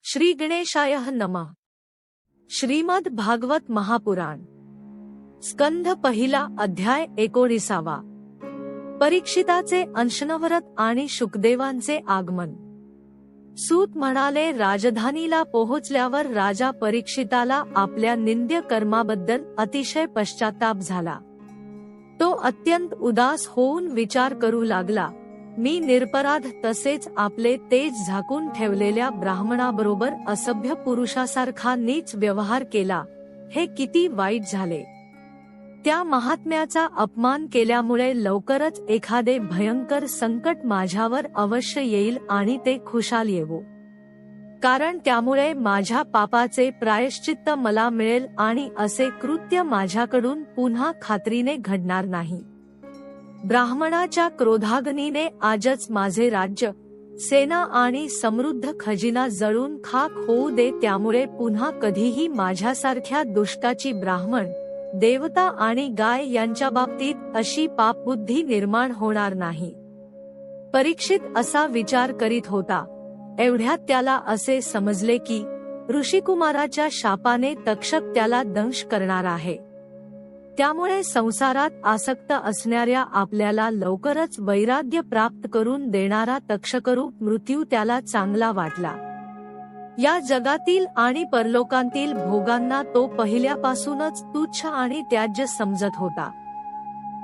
श्री गणेशाय नमः। श्रीमद भागवत महापुराण स्कंध पहिला अध्याय 19. परीक्षिताचे अंशनवरत आणि शुकदेवांचे आगमन। सूत म्हणाले, राजधानीला पोहोचल्यावर राजा परीक्षिताला आपल्या निंद्य कर्माबद्दल अतिशय पश्चाताप झाला। तो अत्यंत उदास होऊन विचार करू लागला, मी निरपराध तसेच आपले तेज झाकून ठेवलेल्या ब्राह्मणाबरोबर असभ्य पुरुषासारखा नीच व्यवहार केला, हे किती वाईट झाले। त्या महात्म्याचा अपमान केल्यामुळे लवकरच एखादे भयंकर संकट माझ्यावर अवश्य येईल आणि ते खुशाल येवो, कारण त्यामुळे माझ्या पापाचे प्रायश्चित्त मला मिळेल आणि असे कृत्य माझ्याकडून पुन्हा खात्रीने घडणार नाही। ब्राह्मणाच्या क्रोधाग्नीने आजच माझे राज्य, सेना आणि समृद्ध खजिना जळून खाक होऊ दे, त्यामुळे पुन्हा कधीही माझ्यासारख्या दुष्टाची ब्राह्मण, देवता आणि गाय यांच्या बाबतीत अशी पापबुद्धी निर्माण होणार नाही। परीक्षित असा विचार करीत होता, एवढ्यात त्याला असे समजले की ऋषिकुमाराच्या शापाने तक्षक त्याला दंश करणार आहे। त्यामुळे संसारात आसक्त असणाऱ्या आपल्याला लवकरच वैराग्य प्राप्त करून देणारा तक्षकरूप मृत्यू त्याला चांगला वाटला। या जगातील आणि परलोकांतील भोगांना तो पहिल्यापासूनच तुच्छ आणि त्याज्य समजत होता।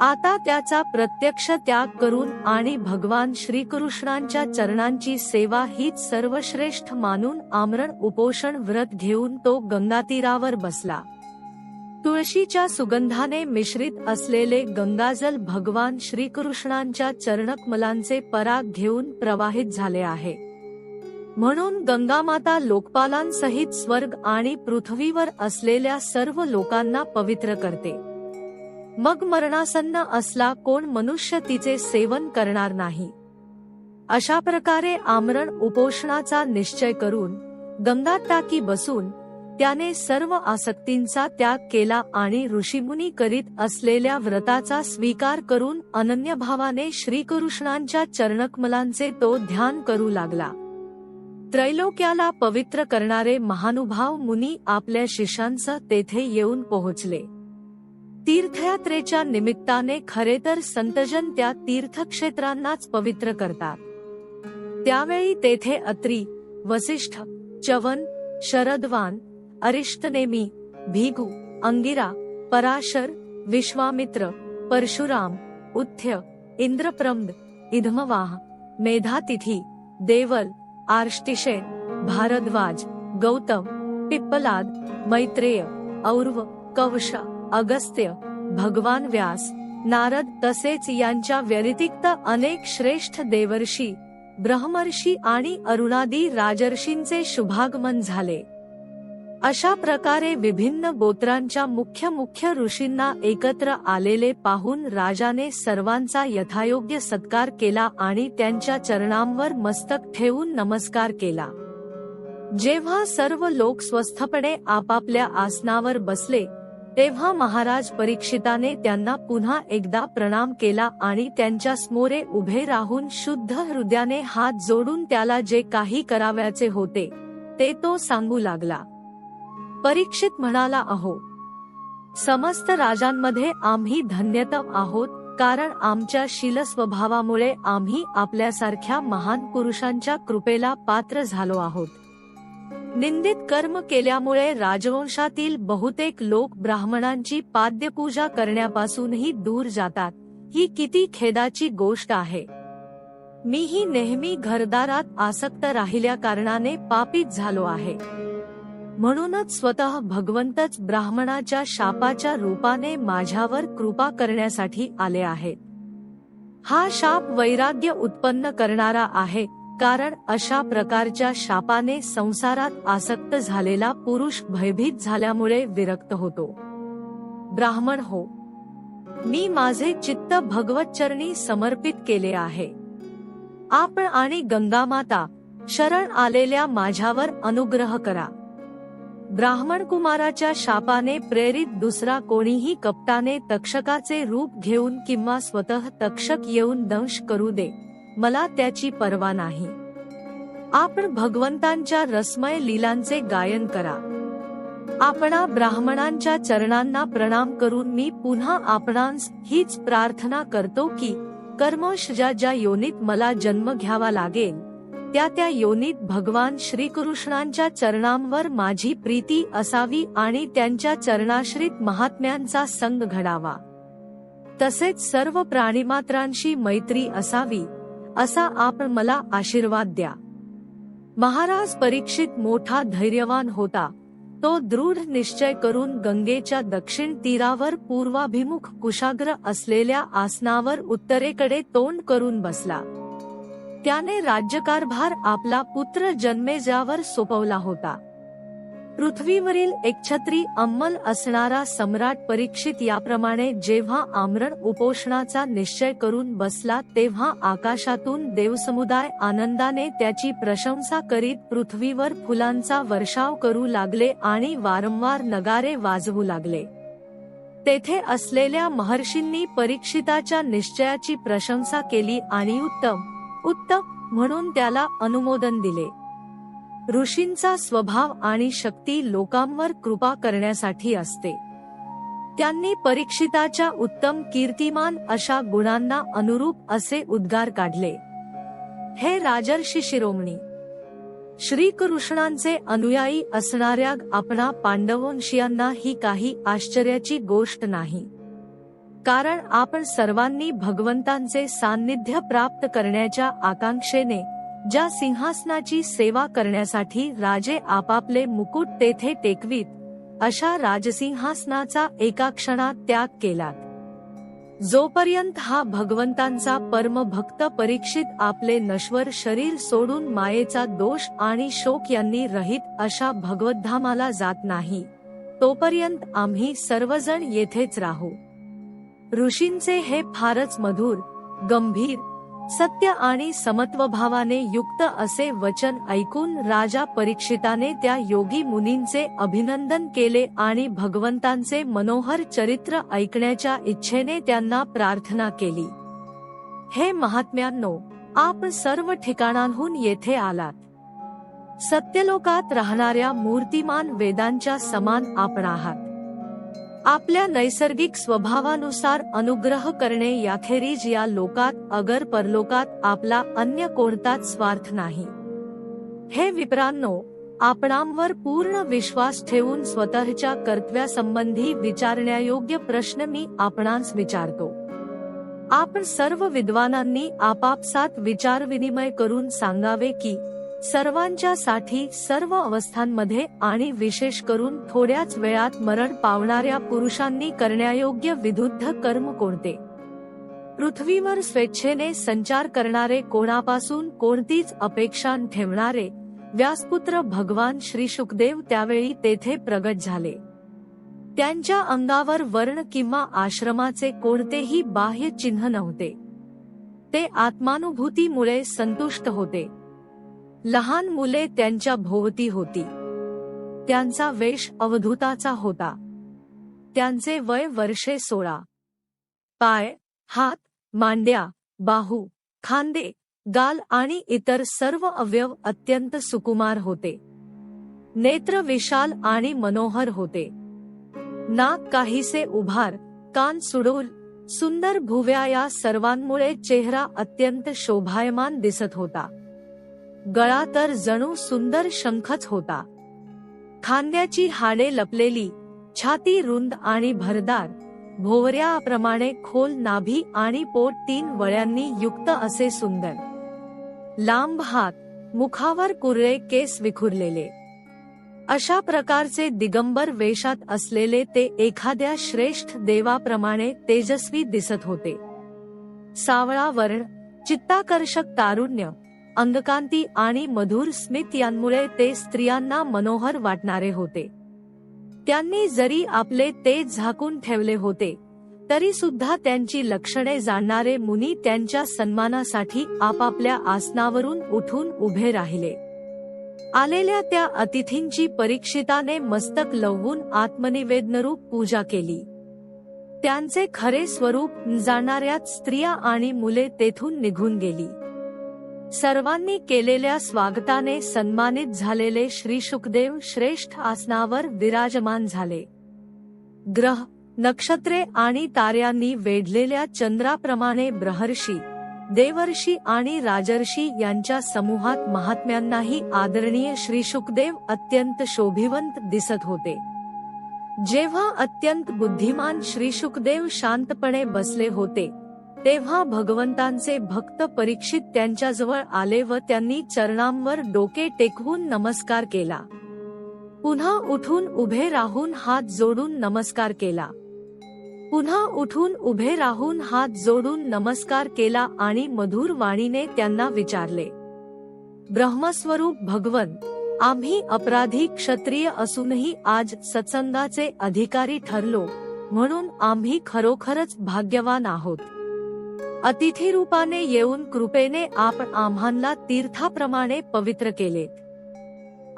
आता त्याचा प्रत्यक्ष त्याग करून आणि भगवान श्रीकृष्णांच्या चरणांची सेवा हीच सर्वश्रेष्ठ मानून आमरण उपोषण व्रत घेऊन तो गंगातीरावर बसला। तुळशीच्या सुगंधाने मिश्रित असलेले गंगाजल भगवान श्रीकृष्णांच्या चरणकमलांचे पराग घेऊन प्रवाहित झाले आहे, म्हणून गंगामाता लोकपालांसहित स्वर्ग आणि पृथ्वीवर असलेल्या सर्व लोकांना पवित्र करते। मग मरणासन्न असला कोण मनुष्य तिचे सेवन करणार नाही। अशा प्रकारे आमरण उपोषणाचा निश्चय करून गंगात टाकी बसून त्याने सर्व आसक्तींचा त्याग केला आणि ऋषीमुनी करीत असलेल्या व्रताचा स्वीकार करून अनन्यभावाने श्रीकृष्णांच्या चरणकमलांचे तो ध्यान करू लागला। त्रैलोक्याला पवित्र करणारे महानुभाव मुनी आपल्या शिष्यांसह तेथे येऊन पोहोचले। तीर्थयात्रेच्या निमित्ताने खरेतर संतजन त्या तीर्थक्षेत्रांनाच पवित्र करतात। त्यावेळी तेथे अत्री, वसिष्ठ, च्यवन, शरदवान, अरिष्टनेमी, भीगु, अंगिरा, पराशर, विश्वामित्र, परशुराम, उथ्य, इंद्रप्रम्द, इधमवाह, मेधातिथि, देवल, आर्ष्टिशेन, भारद्वाज, गौतम, पिप्पलाद, मैत्रेय, और्व, कवश, अगस्त्य, भगवान व्यास, नारद तसेच यांच्या व्यतिरिक्त अनेक श्रेष्ठ देवर्षी, ब्रह्मर्षी आणि अरुणादी राजर्षींचे शुभागमन झाले। अशा प्रकारे विभिन्न गोत्रांच्या मुख्य ऋषींना एकत्र आलेले पाहून राजाने सर्वांचा यथायोग्य सत्कार केला आणि त्यांच्या चरणांवर मस्तक ठेवून नमस्कार केला। जेव्हा सर्व लोक स्वस्थपणे आपापल्या आसनावर बसले, तेव्हा महाराज परीक्षिताने त्यांना पुन्हा एकदा प्रणाम केला आणि त्यांच्या समोरे उभे राहून शुद्ध हृदयाने हात जोडून त्याला जे काही करावयाचे होते ते तो सांगू लागला। परीक्षित म्हणाला, अहो, समस्त राजांमध्ये आम्ही धन्यतम आहोत, कारण आमच्या शील स्वभावामुळे आम्ही आपल्यासारख्या महान पुरुषांच्या कृपेला पात्र झालो आहोत। निंदित कर्म केल्यामुळे राजवंशातील बहुतेक लोक ब्राह्मणांची पाद्यपूजा करण्यापासूनही दूर जातात, ही किती खेदाची गोष्ट आहे। मीही नेहमी घरदारात आसक्त राहिल्या कारणाने पापित झालो आहे। म्हणूनच स्वतः भगवंतच ब्राह्मणाच्या शापाच्या रूपाने माझ्यावर कृपा करण्यासाठी आले आहेत। हा शाप वैराग्य उत्पन्न करणारा आहे, कारण अशा प्रकारच्या शापाने संसारात आसक्त झालेला पुरुष भयभीत झाल्यामुळे विरक्त होतो। ब्राह्मण हो, मी माझे चित्त भगवतचरणी समर्पित केले आहे। आपण आणि गंगामाता, शरण आलेल्या माझ्यावर अनुग्रह करा। ब्राह्मण कुमाराच्या शापाने प्रेरित दुसरा कोणीही कपटाने तक्षकाचे रूप घेऊन किंवा स्वतः तक्षक येऊन दंश करू दे, मला त्याची पर्वा नाही। आपण भगवंतांच्या रसमय लीलांचे गायन करा. आपणा ब्राह्मणांच्या चरणांना प्रणाम करून मी पुन्हा आपणांस हीच प्रार्थना करतो की कर्मश ज्या योनीत मला जन्म घ्यावा लागेल त्या योनीत भगवान श्रीकृष्णांच्या चरणांवर माझी प्रीती असावी आणि त्यांच्या चरणाश्रित महात्म्यांचा संग घडावा. तसेच सर्व प्राणिमात्रांशी मैत्री असावी असा आपण मला आशीर्वाद द्या. महाराज परीक्षित मोठा धैर्यवान होता. तो दृढ निश्चय करून गंगेच्या दक्षिण तीरावर पूर्वाभिमुख कुशाग्र असलेल्या आसनावर उत्तरेकडे तोंड करून बसला. त्याने राज्यकारभार आपला पुत्र जन्मेजयावर सोपवला होता. पृथ्वीवरील एकछत्री अंमल असणारा सम्राट परीक्षित याप्रमाणे जेव्हा आमरण उपोषणाचा निश्चय करून बसला तेव्हा आकाशातून देवसमुदाय आनंदाने त्याची प्रशंसा करीत पृथ्वीवर फुलांचा वर्षाव करू लागले आणि वारंवार नगारे वाजवू लागले. तेथे असलेल्या महर्षींनी परीक्षिताच्या निश्चयाची प्रशंसा केली आणि उत्तम म्हणून त्याला अनुमोदन दिले. ऋषींचा स्वभाव आणि शक्ती लोकांवर कृपा करण्यासाठी असते. त्यांनी परीक्षिताच्या उत्तम कीर्तिमान अशा गुणांना अनुरूप असे उद्गार काढले. हे राजर्षी शिरोमणी, श्रीकृष्णांचे अनुयायी असणाऱ्या आपणा पांडववंशीयांना ही काही आश्चर्याची गोष्ट नाही. कारण आपण सर्वांनी भगवंतांचे सान्निध्य प्राप्त करण्याच्या आकांक्षेने ज्या सिंहासनाची सेवा करण्यासाठी राजे आपापले मुकुट तेथे टेकवीत अशा राजसिंहासनाचा एका क्षणात त्याग केलात. जोपर्यंत हा भगवंतांचा परमभक्त परीक्षित आपले नश्वर शरीर सोडून मायेचा दोष आणि शोक यांनी रहित अशा भगवद्धामाला जात नाही तोपर्यंत आम्ही सर्वजण येथेच राहू. ऋषींचे हे फारच मधुर, गंभीर, सत्य आणि समत्वभावाने युक्त असे वचन ऐकून राजा परीक्षिताने त्या योगी मुनींचे अभिनंदन केले आणि भगवंतांचे मनोहर चरित्र ऐकण्याच्या इच्छेने त्यांना प्रार्थना केली. हे महात्म्यांनो, आप सर्व ठिकाणांहून येथे आलात. सत्यलोकात राहणाऱ्या मूर्तिमान वेदांच्या समान आपण आहात. आपल्या नैसर्गिक स्वभावानुसार अनुग्रह करणे याखेरीज या लोकात अगर परलोकात आपला अन्य कोणताच स्वार्थ नाही. हे विप्रांनो, आपणांवर पूर्ण विश्वास ठेवून स्वतःच्या कर्तव्यासंबंधी विचारण्यायोग्य प्रश्न मी आपणांस विचारतो. आपण सर्व विद्वानांनी आपापसात विचारविनिमय करून सांगावे की सर्वांच्या साठी सर्व अवस्थांमध्ये आणि विशेष करून थोड्याच वेळात मरण पावणाऱ्या पुरुषांनी करण्यायोग्य विरुद्ध कर्म कोणते. पृथ्वीवर स्वेच्छेने संचार करणारे, कोणापासून कोणतीच अपेक्षा ठेवणारे व्यासपुत्र भगवान श्री शुकदेव त्यावेळी तेथे प्रगट झाले. त्यांच्या अंगावर वर्ण किंवा आश्रमाचे कोणतेही बाह्य चिन्ह नव्हते. ते आत्मानुभूतीमुळे संतुष्ट होते. लहान मुले त्यांच्या भोवती होती. त्यांचा वेश अवधूताचा होता. त्यांचे वय वर्षे 16. पाय, हात, मांड्या, बाहू, खांदे, गाल आणि इतर सर्व अवयव अत्यंत सुकुमार होते. नेत्र विशाल आणि मनोहर होते. नाक काहीसे उभार, कान सुडोल, सुंदर भुवया या सर्वांमुळे चेहरा अत्यंत शोभायमान दिसत होता. गळा तर जणू सुंदर शंखच होता. खांद्याची हाडे लपलेली, छाती रुंद आणि भरदार, भोवऱ्याप्रमाणे खोल नाभी आणि पोट 3 वळ्यांनी युक्त असे सुंदर. लांब हात, मुखावर कुरळे केस विखुरलेले. अशा प्रकारचे दिगंबर वेशात असलेले ते एखाद्या श्रेष्ठ देवाप्रमाणे तेजस्वी दिसत होते. सावळा वर्ण, चित्ताकर्षक तारुण्य, अंगकांती आणि मधुर स्मित यांमुळे ते स्त्रियांना मनोहर वाटणारे होते. त्यांनी जरी आपले तेज झाकून ठेवले होते तरी सुद्धा त्यांची लक्षणे जाणणारे मुनी त्यांच्या सन्मानासाठी आपापल्या आसनावरून उठून उभे राहिले. आलेल्या त्या अतिथींची परीक्षिताने मस्तक लवून आत्मनिवेदनरूप पूजा केली. त्यांचे खरे स्वरूप जाणणाऱ्याच स्त्रिया आणि मुले तेथून निघून गेली. सर्वांनी केलेल्या स्वागताने सन्मानित झालेले श्री शुकदेव श्रेष्ठ आसनावर विराजमान झाले. ग्रह, नक्षत्रे आणि ताऱ्यांनी वेढलेल्या चंद्राप्रमाणे ब्रहर्षी, देवर्षी आणि राजर्षी यांच्या समूहात महात्म्यांनाही आदरणीय श्री शुकदेव अत्यंत शोभिवंत दिसत होते. जेव्हा अत्यंत बुद्धिमान श्री शुकदेव शांतपणे बसले होते, तेव्हा भगवंतांचे भक्त परीक्षित त्यांच्याजवळ आले व त्यांनी चरणांवर डोके टेकवून नमस्कार केला. पुन्हा उठून उभे राहून हात जोडून नमस्कार केला. पुन्हा उठून उभे राहून हात जोडून नमस्कार केला आणि मधुर वाणीने त्यांना विचारले, ब्रह्मस्वरूप भगवन, आम्ही अपराधी क्षत्रिय असूनही आज सत्संगाचे अधिकारी ठरलो, म्हणून आम्ही खरोखरच भाग्यवान आहोत. अतिथी रूपाने येऊन कृपेने आपण आम्हाला तीर्थाप्रमाणे पवित्र केले.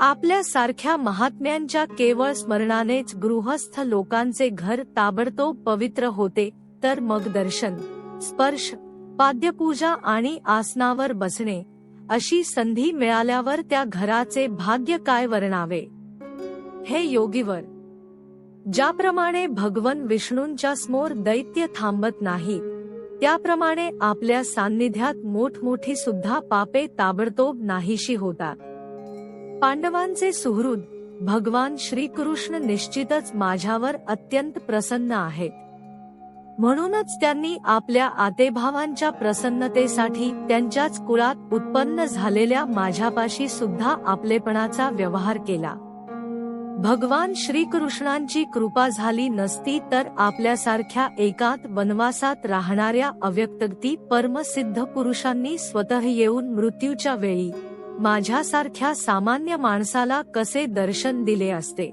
आपल्या सारख्या महात्म्यांच्या केवळ स्मरणानेच गृहस्थ लोकांचे घर ताबडतोब पवित्र होते, तर मग दर्शन, स्पर्श, पाद्यपूजा आणि आसनावर बसणे अशी संधी मिळाल्यावर त्या घराचे भाग्य काय वर्णावे. हे योगीवर, ज्याप्रमाणे भगवन विष्णूंच्या समोर दैत्य थांबत नाहीत, त्याप्रमाणे आपल्या सान्निध्यात मोठमोठी सुद्धा पापे ताबडतोब नाहीशी होतात. पांडवांचे सुहृद भगवान श्रीकृष्ण निश्चितच माझ्यावर अत्यंत प्रसन्न आहेत. म्हणूनच त्यांनी आपल्या आतेभावांच्या प्रसन्नतेसाठी त्यांच्याच कुळात उत्पन्न झालेल्या माझ्यापाशी सुद्धा आपलेपणाचा व्यवहार केला. भगवान श्रीकृष्णांची कृपा झाली नसती तर आपल्यासारख्या एकांत वनवासात राहणाऱ्या अव्यक्तगती परमसिद्ध पुरुषांनी स्वतः येऊन मृत्यूच्या वेळी माझ्यासारख्या सामान्य माणसाला कसे दर्शन दिले असते.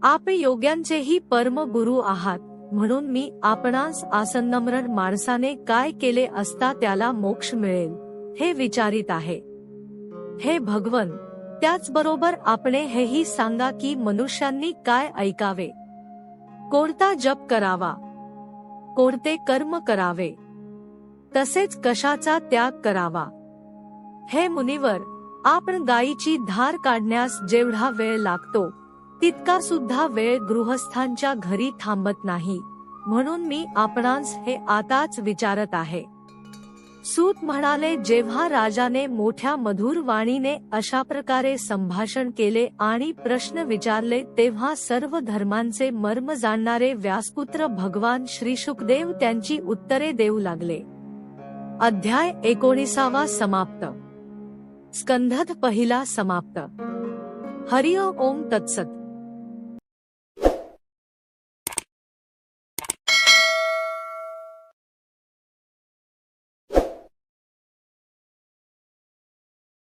आप योग्यांचेही परम गुरु आहात, म्हणून मी आपणास आसन्नम्र माणसाने काय केले असता त्याला मोक्ष मिळेल हे विचारित आहे. हे भगवन, त्याचबरोबर आपण हेही सांगा की मनुष्यांनी काय ऐकावे, कोणता जप करावा, कोणते कर्म करावे, तसेच कशाचा त्याग करावा. हे मुनिवर, आपण गायीची धार काढण्यास जेवढा वेळ लागतो तितका सुद्धा वेळ गृहस्थांच्या घरी थांबत नाही, म्हणून मी आपणास हे आताच विचारत आहे. सूत म्हणाले, जेव्हा राजाने मोठ्या मधुर वाणीने अशा प्रकारे संभाषण केले आणि प्रश्न विचारले, तेव्हा सर्व धर्मांचे मर्म जाणणारे व्यासपुत्र भगवान श्री शुकदेव त्यांची उत्तरे देऊ लागले. अध्याय 19 समाप्त. स्कंध पहिला समाप्त. हरि ओम तत्सत.